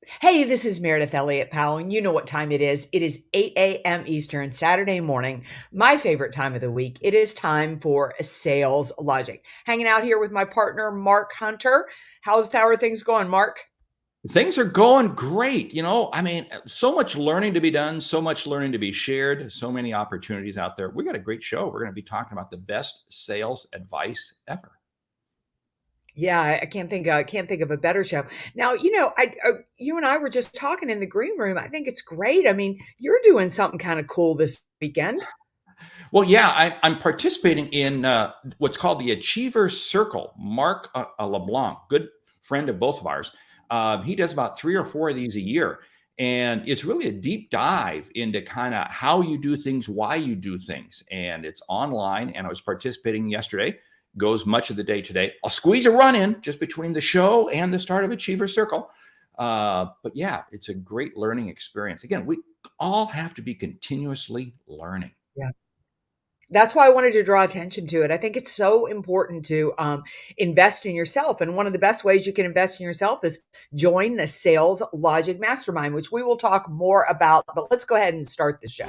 Hey, this is Meredith Elliott Powell, and you know what time it is. It is 8 a.m. Eastern, Saturday morning, my favorite time of the week. It is time for Sales Logic. Hanging out here with my partner, Mark Hunter. How are things going, Mark? Things are going great. So much learning to be done, so much learning to be shared, so many opportunities out there. We got a great show. We're going to be talking about the best sales advice ever. Yeah, I can't think of a better show. Now, you and I were just talking in the green room. I think it's great. I mean, you're doing something kind of cool this weekend. Well, yeah, I'm participating in what's called the Achiever Circle. Mark LeBlanc, good friend of both of ours, he does about 3 or 4 of these a year. And it's really a deep dive into kind of how you do things, why you do things. And it's online. And I was participating yesterday, goes much of the day today. I'll squeeze a run in just between the show and the start of Achiever Circle. But yeah, it's a great learning experience. Again, we all have to be continuously learning. Yeah. That's why I wanted to draw attention to it. I think it's so important to invest in yourself. And one of the best ways you can invest in yourself is join the Sales Logic Mastermind, which we will talk more about. But let's go ahead and start the show.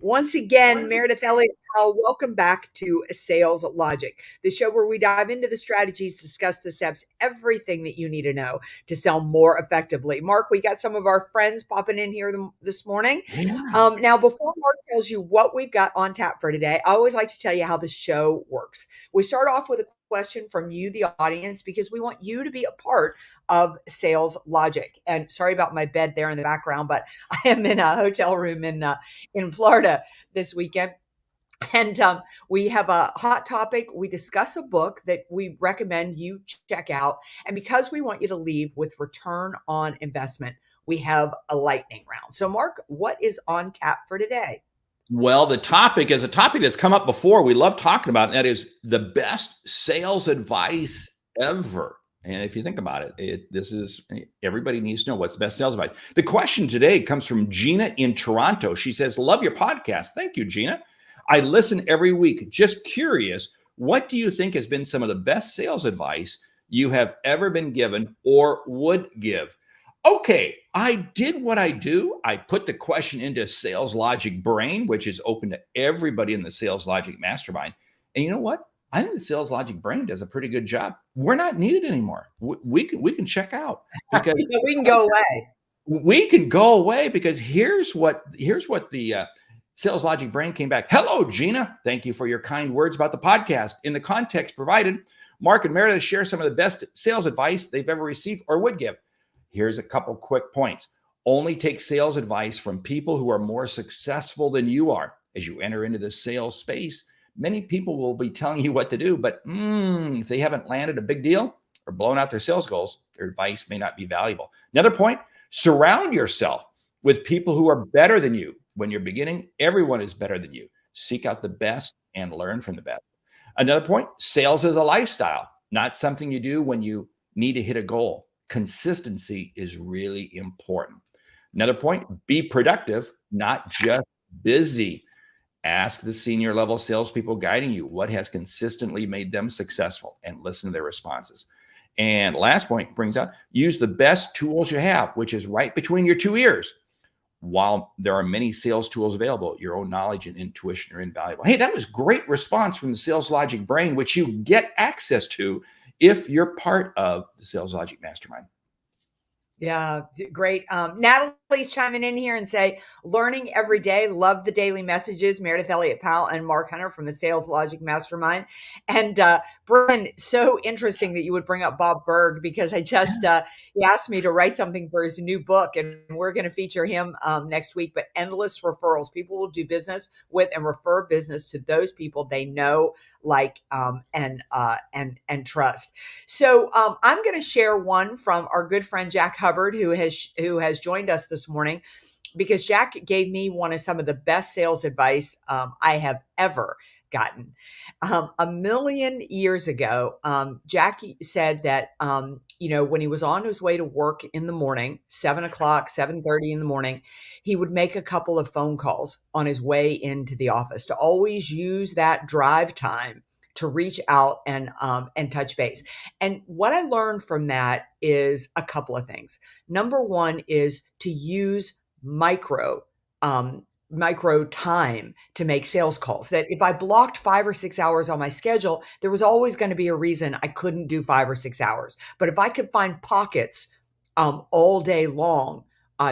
Once again, Meredith Elliott Powell, welcome back to Sales Logic, the show where we dive into the strategies, discuss the steps, everything that you need to know to sell more effectively. Mark, we got some of our friends popping in here this morning. Yeah. Now, before Mark tells you what we've got on tap for today, I always like to tell you how the show works. We start off with a question from you, the audience, because we want you to be a part of Sales Logic. And sorry about my bed there in the background, but I am in a hotel room in Florida this weekend. And we have a hot topic. We discuss a book that we recommend you check out. And because we want you to leave with return on investment, we have a lightning round. So, Mark, what is on tap for today? Well, the topic is a topic that's come up before. We love talking about, and that is the best sales advice ever. And if you think about it, this is everybody needs to know what's the best sales advice. The question today comes from Gina in Toronto. She says, "Love your podcast." Thank you, Gina. I listen every week. Just curious, what do you think has been some of the best sales advice you have ever been given or would give? Okay, I did what I do. I put the question into Sales Logic Brain, which is open to everybody in the Sales Logic Mastermind. And you know what? I think the Sales Logic Brain does a pretty good job. We're not needed anymore. We can check out because We can go away. we can go away because here's what the Sales Logic Brain came back. Hello, Gina. Thank you for your kind words about the podcast. In the context provided, Mark and Meredith share some of the best sales advice they've ever received or would give. Here's a couple quick points. Only take sales advice from people who are more successful than you are. As you enter into the sales space, many people will be telling you what to do, but if they haven't landed a big deal or blown out their sales goals, their advice may not be valuable. Another point, surround yourself with people who are better than you. When you're beginning, everyone is better than you. Seek out the best and learn from the best. Another point, sales is a lifestyle, not something you do when you need to hit a goal. Consistency is really important. Another point, be productive, not just busy. Ask the senior level salespeople guiding you what has consistently made them successful and listen to their responses. And last point brings out, use the best tools you have, which is right between your two ears. While there are many sales tools available, your own knowledge and intuition are invaluable. Hey, that was great response from the Sales Logic Brain, which you get access to if you're part of the Sales Logic Mastermind. Yeah, great. Natalie's chiming in here and say, learning every day. Love the daily messages. Meredith Elliott Powell and Mark Hunter from the Sales Logic Mastermind. And Brian, so interesting that you would bring up Bob Berg because I just, he asked me to write something for his new book and we're going to feature him next week, but endless referrals. People will do business with and refer business to those people they know, like, and trust. So I'm going to share one from our good friend, Jack Hubbard, who has joined us this morning, because Jack gave me some of the best sales advice I have ever gotten. A million years ago, Jackie said that, when he was on his way to work in the morning, 7 o'clock, 7:30 in the morning, he would make a couple of phone calls on his way into the office to always use that drive time to reach out and touch base. And what I learned from that is a couple of things. Number one is to use um, micro time to make sales calls. That if I blocked 5 or 6 hours on my schedule, there was always going to be a reason I couldn't do 5 or 6 hours. But if I could find pockets all day long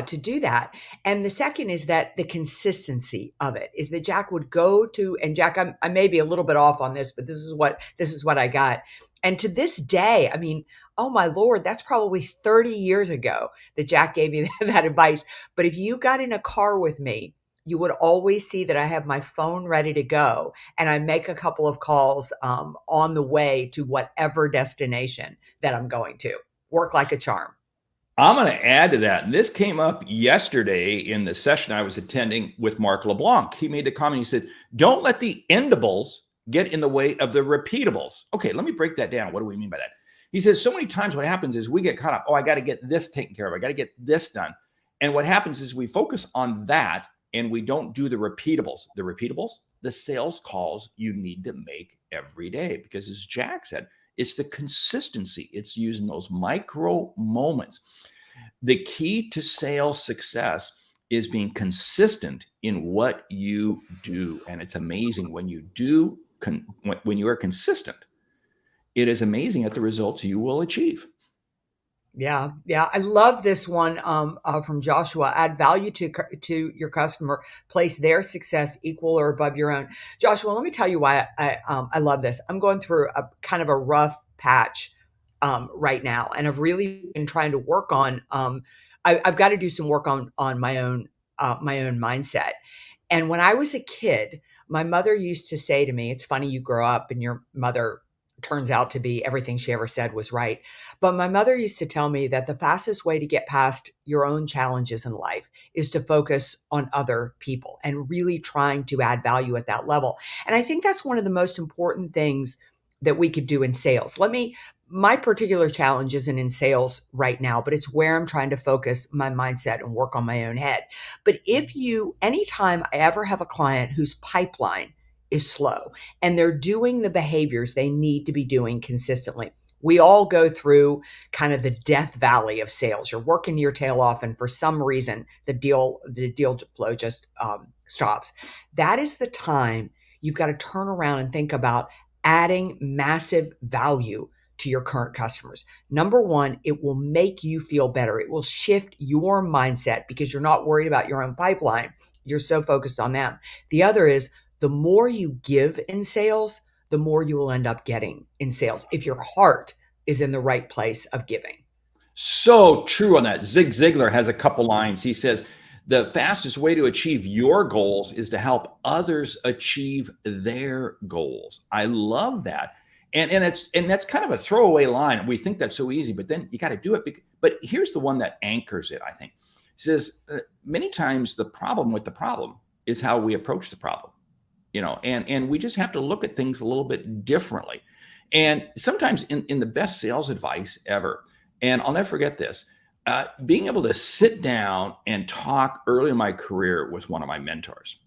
to do that. And the second is that the consistency of it is that Jack would go to, and Jack, I may be a little bit off on this, but this is what I got. And to this day, I mean, oh my Lord, that's probably 30 years ago that Jack gave me that advice. But if you got in a car with me, you would always see that I have my phone ready to go and I make a couple of calls on the way to whatever destination that I'm going to. Work like a charm. I'm going to add to that. And this came up yesterday in the session I was attending with Mark LeBlanc. He made the comment, he said, don't let the endables get in the way of the repeatables. Okay, let me break that down. What do we mean by that? He says so many times what happens is we get caught up. Oh, I got to get this taken care of. I got to get this done. And what happens is we focus on that and we don't do the repeatables. The repeatables, the sales calls you need to make every day. Because as Jack said, it's the consistency. It's using those micro moments. The key to sales success is being consistent in what you do. And it's amazing when you do, when you are consistent, it is amazing at the results you will achieve. Yeah, yeah, I love this one from Joshua. Add value to your customer. Place their success equal or above your own. Joshua, let me tell you why I love this. I'm going through a kind of a rough patch right now, and I've really been trying to work on. I've got to do some work on my own mindset. And when I was a kid, my mother used to say to me, "It's funny you grow up and your mother turns out to be everything she ever said was right." But my mother used to tell me that the fastest way to get past your own challenges in life is to focus on other people and really trying to add value at that level. And I think that's one of the most important things that we could do in sales. My particular challenge isn't in sales right now, but it's where I'm trying to focus my mindset and work on my own head. But anytime I ever have a client whose pipeline is slow and they're doing the behaviors they need to be doing consistently. We all go through kind of the death valley of sales. You're working your tail off, and for some reason, the deal flow just stops. That is the time you've got to turn around and think about adding massive value to your current customers. Number one, it will make you feel better. It will shift your mindset because you're not worried about your own pipeline. You're so focused on them. The other is the more you give in sales, the more you will end up getting in sales if your heart is in the right place of giving. So true on that. Zig Ziglar has a couple lines. He says, the fastest way to achieve your goals is to help others achieve their goals. I love that. And that's kind of a throwaway line. We think that's so easy, but then you got to do it. But here's the one that anchors it, I think. He says, many times the problem with the problem is how we approach the problem. And we just have to look at things a little bit differently. And sometimes in the best sales advice ever, and I'll never forget this, being able to sit down and talk early in my career with one of my mentors.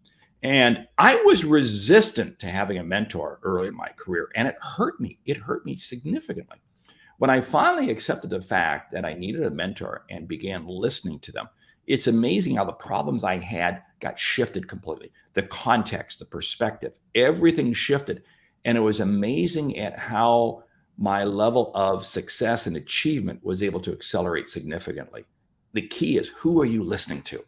And I was resistant to having a mentor early in my career, and it hurt me. It hurt me significantly. When I finally accepted the fact that I needed a mentor and began listening to them, it's amazing how the problems I had got shifted completely. The context, the perspective, everything shifted. And it was amazing at how my level of success and achievement was able to accelerate significantly. The key is, who are you listening to?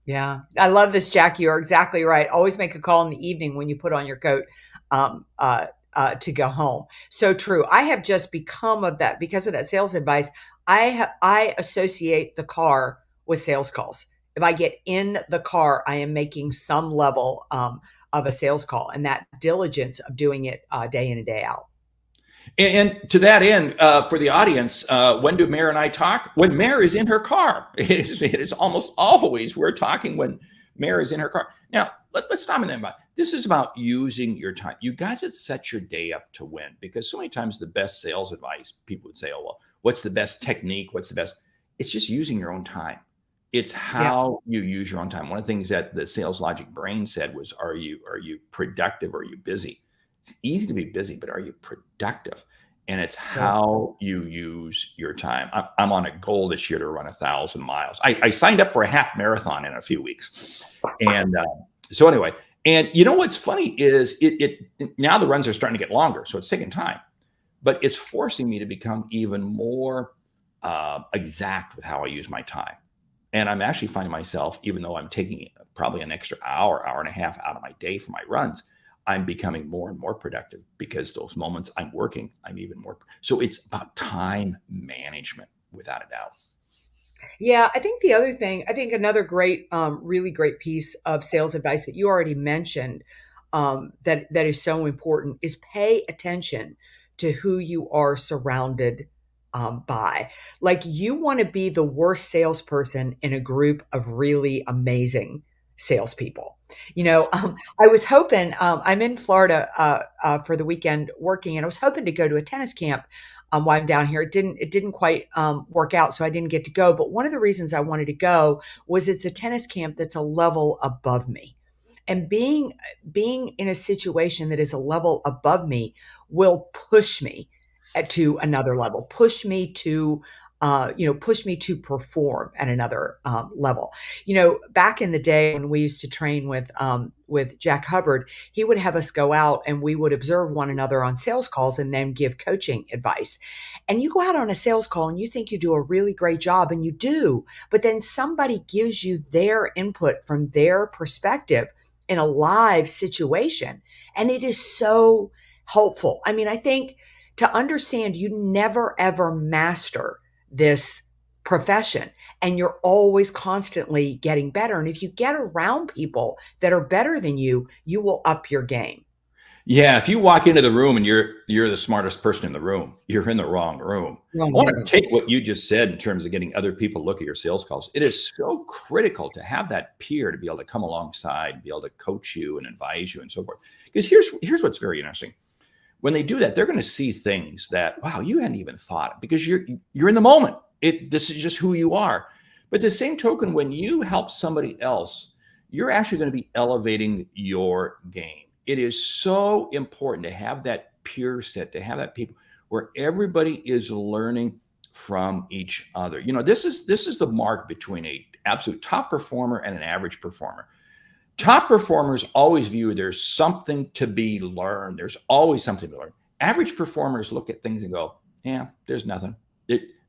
Yeah, I love this, Jack. You're exactly right. Always make a call in the evening when you put on your coat to go home. So true. I have just become of that because of that sales advice. I associate the car with sales calls. If I get in the car, I am making some level of a sales call, and that diligence of doing it day in and day out. And to that end, for the audience, when do Mare and I talk? When Mare is in her car. It is almost always we're talking when Mary's in her car. Now, let's stop and think about it. This is about using your time. You got to set your day up to win, because so many times the best sales advice, people would say, oh, well, what's the best technique? What's the best? It's just using your own time. It's Yeah. how you use your own time. One of the things that the sales logic brain said was, are you productive or are you busy? It's easy to be busy, but are you productive? And it's So how you use your time. I'm on a goal this year to run 1,000 miles. I signed up for a half marathon in a few weeks. And so anyway, and you know what's funny is it now the runs are starting to get longer, so it's taking time, but it's forcing me to become even more exact with how I use my time. And I'm actually finding myself, even though I'm taking probably an extra hour and a half out of my day for my runs, I'm becoming more and more productive, because those moments I'm working, I'm even more. So it's about time management, without a doubt. yeah, I think the other thing, I think another great, really great piece of sales advice that you already mentioned, that is so important, is pay attention to who you are surrounded by. Like, you want to be the worst salesperson in a group of really amazing salespeople. I was hoping, I'm in Florida for the weekend working, and I was hoping to go to a tennis camp while I'm down here. It didn't quite work out, so I didn't get to go. But one of the reasons I wanted to go was it's a tennis camp that's a level above me, and being in a situation that is a level above me will push me to another level, push me to perform at another level. Back in the day when we used to train with Jack Hubbard, he would have us go out and we would observe one another on sales calls and then give coaching advice. And you go out on a sales call and you think you do a really great job, and you do, but then somebody gives you their input from their perspective in a live situation. And it is so helpful. I mean, I think to understand, you never ever master this profession, and you're always constantly getting better. And if you get around people that are better than you will up your game. Yeah, if you walk into the room and you're the smartest person in the room, you're in the wrong room. I Wrong want to room. take what you just said in terms of getting other people to look at your sales calls. It is so critical to have that peer to be able to come alongside, be able to coach you and advise you and so forth. Because here's what's very interesting. When they do that, they're going to see things that, wow, you hadn't even thought, because you're in the moment. This is just who you are. But the same token, when you help somebody else, you're actually going to be elevating your game. It is so important to have that peer set, to have that people where everybody is learning from each other. This is the mark between a absolute top performer and an average performer. Top performers always view there's something to be learned. There's always something to learn. Average performers look at things and go, yeah, there's nothing.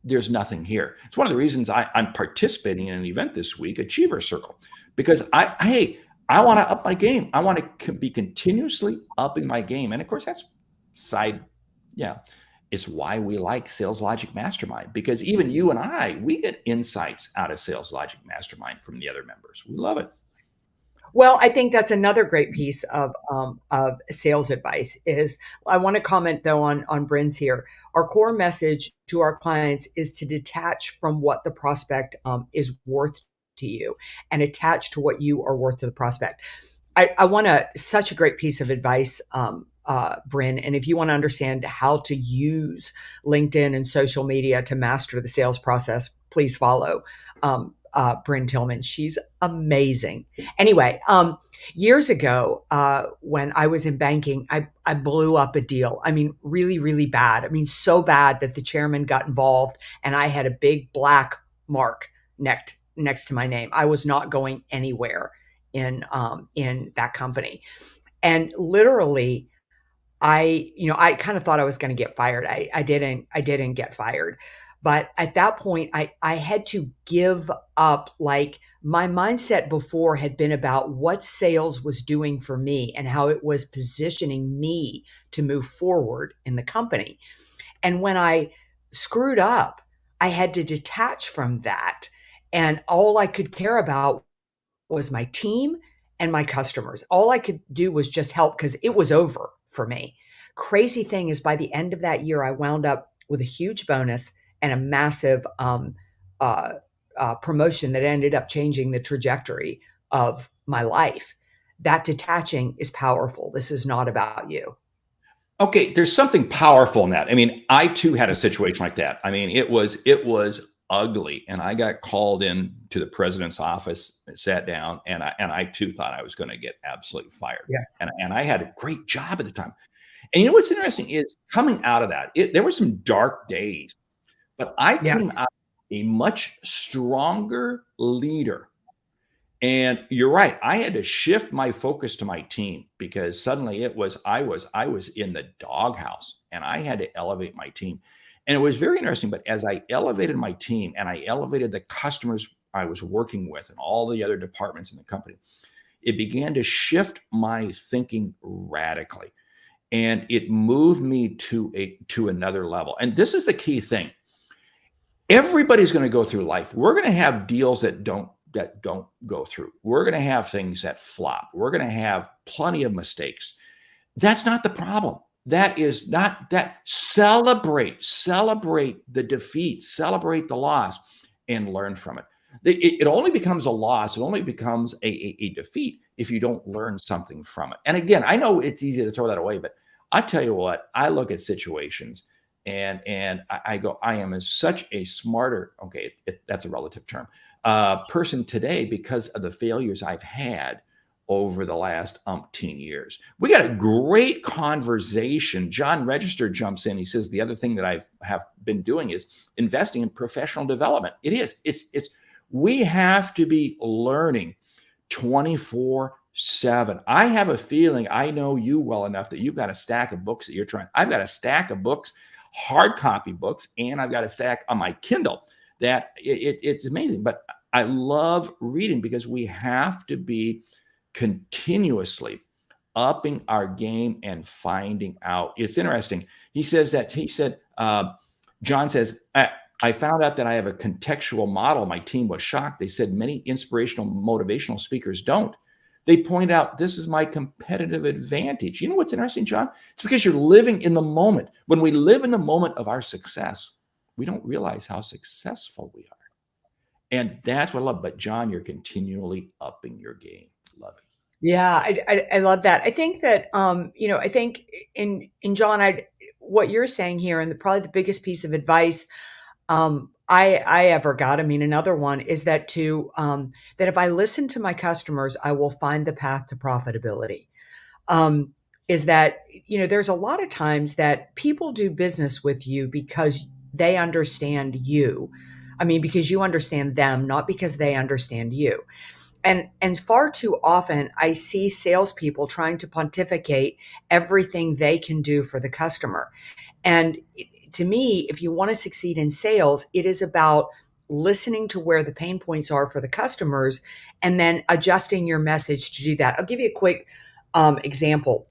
There's nothing here. It's one of the reasons I'm participating in an event this week, Achiever Circle, because I want to up my game. I want to be continuously upping my game. And of course, that's side, yeah, it's why we like Sales Logic Mastermind, because even you and we get insights out of Sales Logic Mastermind from the other members. We love it. Well, I think that's another great piece of sales advice. Is I want to comment though on Bryn's here. Our core message to our clients is to detach from what the prospect is worth to you, and attach to what you are worth to the prospect. I want such a great piece of advice, Bryn. And if you want to understand how to use LinkedIn and social media to master the sales process, please follow Bryn Tillman. She's amazing. Anyway, years ago, when I was in banking, I blew up a deal. I mean, really, really bad. I mean, so bad that the chairman got involved and I had a big black mark next to my name. I was not going anywhere in that company. And literally, I kind of thought I was going to get fired. I didn't get fired. But at that point, I had to give up. Like, my mindset before had been about what sales was doing for me and how it was positioning me to move forward in the company. And when I screwed up, I had to detach from that. And all I could care about was my team and my customers. All I could do was just help, because it was over for me. Crazy thing is, by the end of that year, I wound up with a huge bonus and a massive uh, promotion that ended up changing the trajectory of my life. That detaching is powerful. This is not about you. Okay, there's something powerful in that. I mean, I too had a situation like that. I mean, it was ugly, and I got called in to the president's office, sat down, and I too thought I was going to get absolutely fired. Yeah. And I had a great job at the time. And you know what's interesting is coming out of that, there were some dark days, but I came Yes. out a much stronger leader. And you're right. I had to shift my focus to my team because suddenly I was in the doghouse and I had to elevate my team. And it was very interesting. But as I elevated my team and I elevated the customers I was working with and all the other departments in the company, it began to shift my thinking radically. And it moved me to another level. And this is the key thing. Everybody's going to go through life. We're going to have deals that don't go through. We're going to have things that flop. We're going to have plenty of mistakes. That's not the problem. That is not that. Celebrate the defeat, celebrate the loss, and learn from it. It only becomes a loss. It only becomes a defeat if you don't learn something from it. And again, I know it's easy to throw that away, but I tell you what, I look at situations and I go, I am as such a smarter, okay, that's a relative term, person today because of the failures I've had over the last umpteen years. We got a great conversation. John Register jumps in. He says the other thing that I have been doing is investing in professional development. It is. It's. We have to be learning 24/7. I have a feeling I know you well enough that you've got a stack of books that you're trying. I've got a stack of books, hard copy books, and I've got a stack on my Kindle that it's amazing. But I love reading because we have to be continuously upping our game and finding out. It's interesting. He said, John says, I found out that I have a contextual model. My team was shocked. They said many inspirational, motivational speakers don't. They point out this is my competitive advantage. You know what's interesting, John? It's because you're living in the moment. When we live in the moment of our success, we don't realize how successful we are. And that's what I love. But John, you're continually upping your game. Love it. Yeah, I love that. I think that I think in John, I what you're saying here, and probably the biggest piece of advice I ever got. I mean, another one is that if I listen to my customers, I will find the path to profitability. Um, is that there's a lot of times that people do business with you because they understand you. I mean, because you understand them, not because they understand you. And far too often, I see salespeople trying to pontificate everything they can do for the customer. And to me, if you want to succeed in sales, it is about listening to where the pain points are for the customers and then adjusting your message to do that. I'll give you a quick example.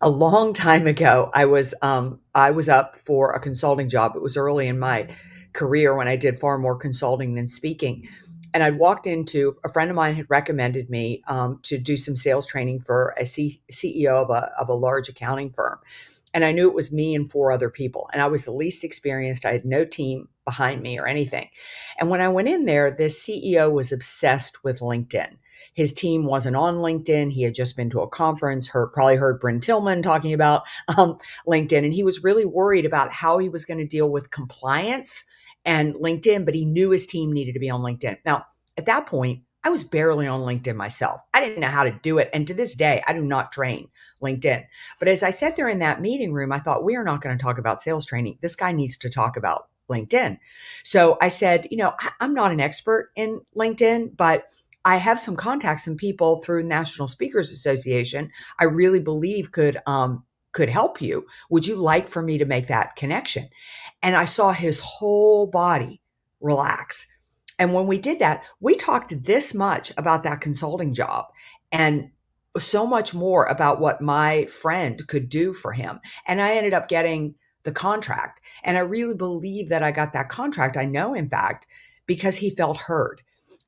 A long time ago, I was up for a consulting job. It was early in my career when I did far more consulting than speaking. And I walked into a friend of mine had recommended me to do some sales training for a CEO of a large accounting firm. And I knew it was me and four other people. And I was the least experienced. I had no team behind me or anything. And when I went in there, this CEO was obsessed with LinkedIn. His team wasn't on LinkedIn. He had just been to a conference, probably heard Bryn Tillman talking about LinkedIn. And he was really worried about how he was going to deal with compliance and LinkedIn, but he knew his team needed to be on LinkedIn. Now, at that point, I was barely on LinkedIn myself. I didn't know how to do it. And to this day, I do not train LinkedIn. But as I sat there in that meeting room, I thought, we are not going to talk about sales training. This guy needs to talk about LinkedIn. So I said, I'm not an expert in LinkedIn, but I have some contacts and people through National Speakers Association I really believe could help you. Would you like for me to make that connection? And I saw his whole body relax. And when we did that, we talked this much about that consulting job and so much more about what my friend could do for him. And I ended up getting the contract. And I really believe that I got that contract. I know, in fact, because he felt heard.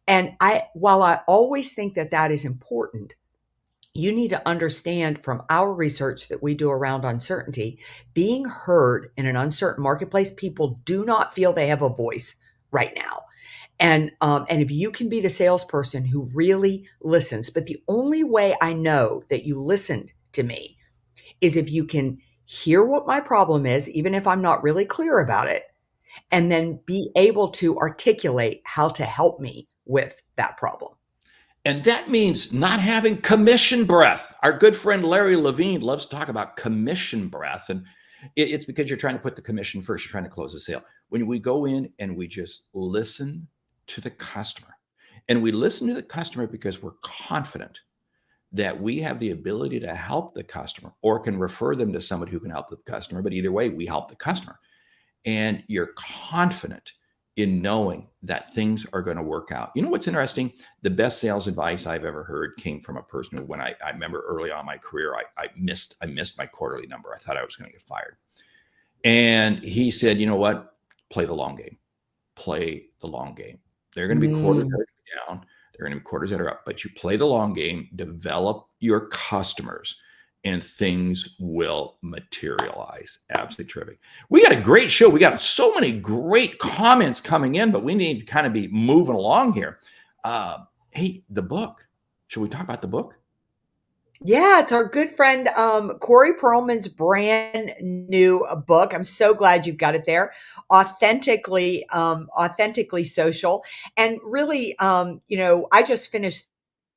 And while I always think that that is important, you need to understand from our research that we do around uncertainty, being heard in an uncertain marketplace, people do not feel they have a voice right now. And if you can be the salesperson who really listens, but the only way I know that you listened to me is if you can hear what my problem is, even if I'm not really clear about it, and then be able to articulate how to help me with that problem. And that means not having commission breath. Our good friend Larry Levine loves to talk about commission breath. And it's because you're trying to put the commission first. You're trying to close the sale. When we go in and we just listen to the customer, and we listen to the customer because we're confident that we have the ability to help the customer or can refer them to somebody who can help the customer. But either way, we help the customer. And you're confident in knowing that things are going to work out. You know what's interesting? The best sales advice I've ever heard came from a person who, when I remember early on in my career, I missed my quarterly number. I thought I was going to get fired. And he said, you know what? Play the long game. Play the long game. There are going to be quarters that are down. There are going to be quarters that are up, but you play the long game, develop your customers, and things will materialize. Absolutely terrific. We got a great show. We got so many great comments coming in, but we need to kind of be moving along here. Hey, the book. Should we talk about the book? Yeah, it's our good friend Corey Perlman's brand new book. I'm so glad you've got it there. Authentically social. And really, I just finished the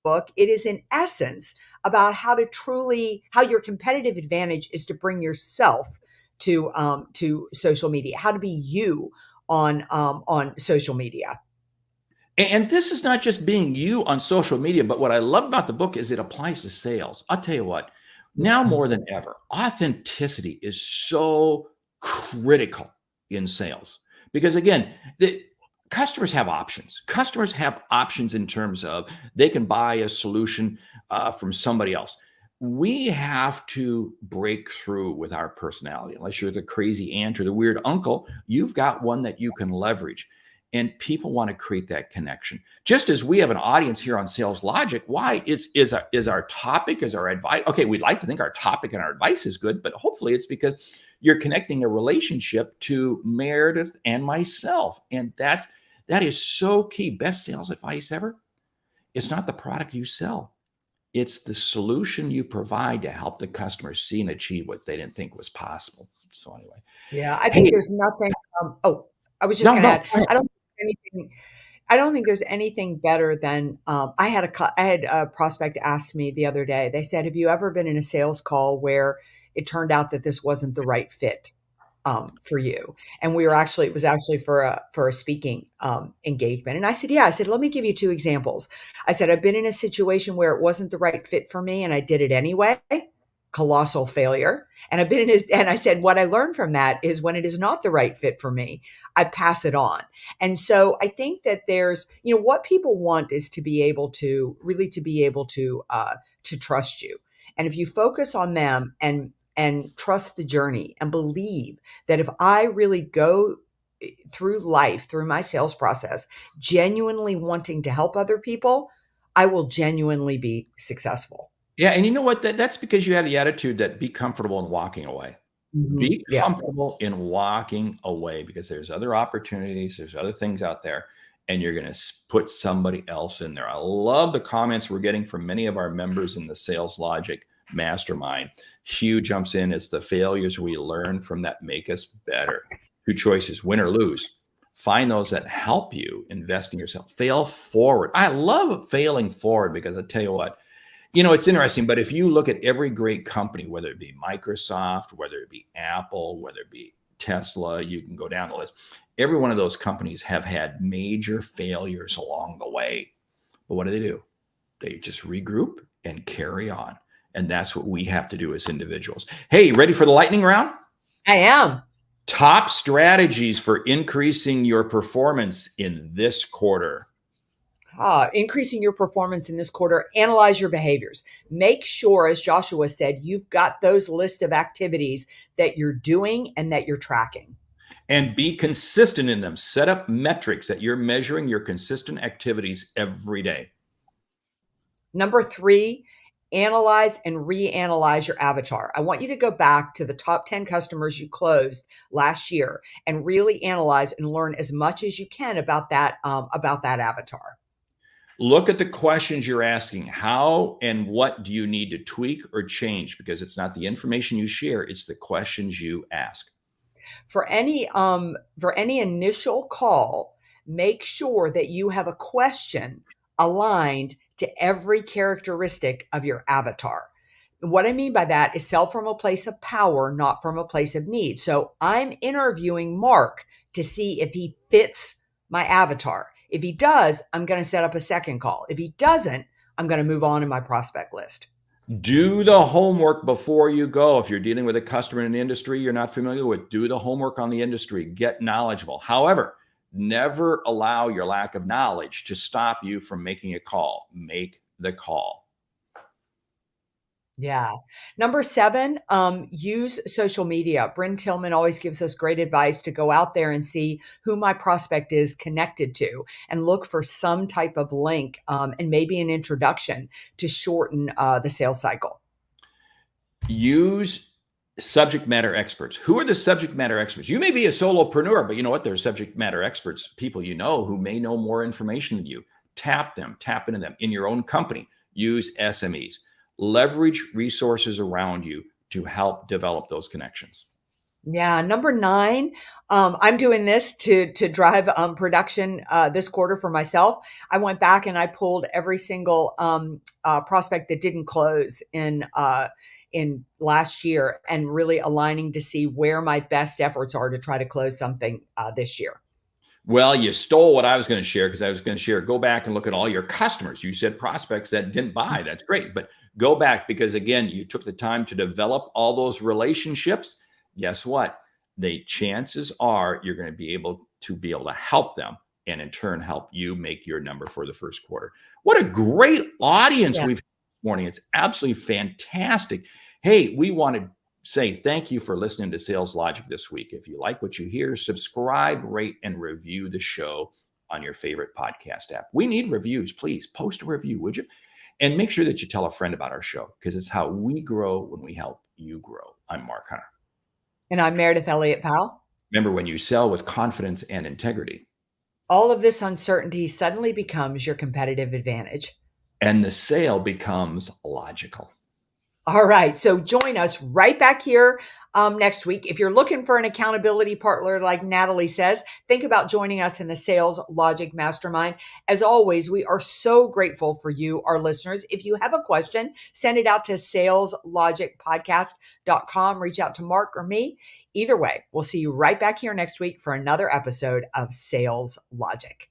book. It is in essence about how your competitive advantage is to bring yourself to social media, how to be you on social media. And this is not just being you on social media, but what I love about the book is it applies to sales. I'll tell you what, now more than ever, authenticity is so critical in sales because, again, the customers have options. Customers have options in terms of they can buy a solution from somebody else. We have to break through with our personality. Unless you're the crazy aunt or the weird uncle, you've got one that you can leverage. And people want to create that connection. Just as we have an audience here on Sales Logic, why is our topic, is our advice? Okay, we'd like to think our topic and our advice is good, but hopefully it's because you're connecting a relationship to Meridith and myself. And that is so key. Best sales advice ever. It's not the product you sell. It's the solution you provide to help the customer see and achieve what they didn't think was possible. So anyway. Yeah, I think Hey, there's nothing. I was just no, going to no, add. Anything. I don't think there's anything better than I had a prospect ask me the other day. They said, "Have you ever been in a sales call where it turned out that this wasn't the right fit for you?" And it was actually for a speaking engagement. And I said, "Yeah." I said, "Let me give you two examples." I said, "I've been in a situation where it wasn't the right fit for me, and I did it anyway." Colossal failure. And I've been in it, and I said, what I learned from that is when it is not the right fit for me, I pass it on. And so I think that there's, what people want is to be able to trust you. And if you focus on them and trust the journey and believe that if I really go through life, through my sales process, genuinely wanting to help other people, I will genuinely be successful. yeah, and you know what? That's because you have the attitude that be comfortable in walking away. Be Yeah. comfortable in walking away because there's other opportunities, there's other things out there, and you're going to put somebody else in there. I love the comments we're getting from many of our members in the Sales Logic Mastermind. Hugh jumps in. It's the failures we learn from that make us better. Two choices, win or lose. Find those that help you invest in yourself. Fail forward. I love failing forward because I tell you what, it's interesting, but if you look at every great company, whether it be Microsoft, whether it be Apple, whether it be Tesla, you can go down the list. Every one of those companies have had major failures along the way. But what do? They just regroup and carry on. And that's what we have to do as individuals. Hey, ready for the lightning round? I am. Top strategies for increasing your performance in this quarter. Increasing your performance in this quarter, analyze your behaviors. Make sure, as Joshua said, you've got those list of activities that you're doing and that you're tracking. And be consistent in them. Set up metrics that you're measuring your consistent activities every day. Number 3, analyze and reanalyze your avatar. I want you to go back to the top 10 customers you closed last year and really analyze and learn as much as you can about that avatar. Look at the questions you're asking. How and what do you need to tweak or change? Because it's not the information you share, it's the questions you ask. For any initial call, make sure that you have a question aligned to every characteristic of your avatar. What I mean by that is sell from a place of power, not from a place of need. So I'm interviewing Mark to see if he fits my avatar. If he does, I'm going to set up a second call. If he doesn't, I'm going to move on in my prospect list. Do the homework before you go. If you're dealing with a customer in an industry you're not familiar with, do the homework on the industry, get knowledgeable. However, never allow your lack of knowledge to stop you from making a call. Make the call. Yeah. Number 7, use social media. Bryn Tillman always gives us great advice to go out there and see who my prospect is connected to and look for some type of link and maybe an introduction to shorten the sales cycle. Use subject matter experts. Who are the subject matter experts? You may be a solopreneur, but you know what? There's subject matter experts, people you know who may know more information than you. Tap them, tap into them in your own company. Use SMEs. Leverage resources around you to help develop those connections. Yeah. Number 9, I'm doing this to drive production this quarter for myself. I went back and I pulled every single prospect that didn't close in last year and really aligning to see where my best efforts are to try to close something this year. Well, you stole what I was going to share because I was going to share, go back and look at all your customers. You said prospects that didn't buy. That's great. But go back because, again, you took the time to develop all those relationships. Guess what? The chances are you're going to be able to help them and in turn help you make your number for the first quarter. What a great audience we've had this morning. It's absolutely fantastic. Hey, we want to say thank you for listening to Sales Logic this week. If you like what you hear, subscribe, rate, and review the show on your favorite podcast app. We need reviews. Please post a review, would you? And make sure that you tell a friend about our show because it's how we grow when we help you grow. I'm Mark Hunter. And I'm Meridith Elliott Powell. Remember, when you sell with confidence and integrity, all of this uncertainty suddenly becomes your competitive advantage. And the sale becomes logical. All right. So join us right back here next week. If you're looking for an accountability partner, like Natalie says, think about joining us in the Sales Logic Mastermind. As always, we are so grateful for you, our listeners. If you have a question, send it out to saleslogicpodcast.com. Reach out to Mark or me. Either way, we'll see you right back here next week for another episode of Sales Logic.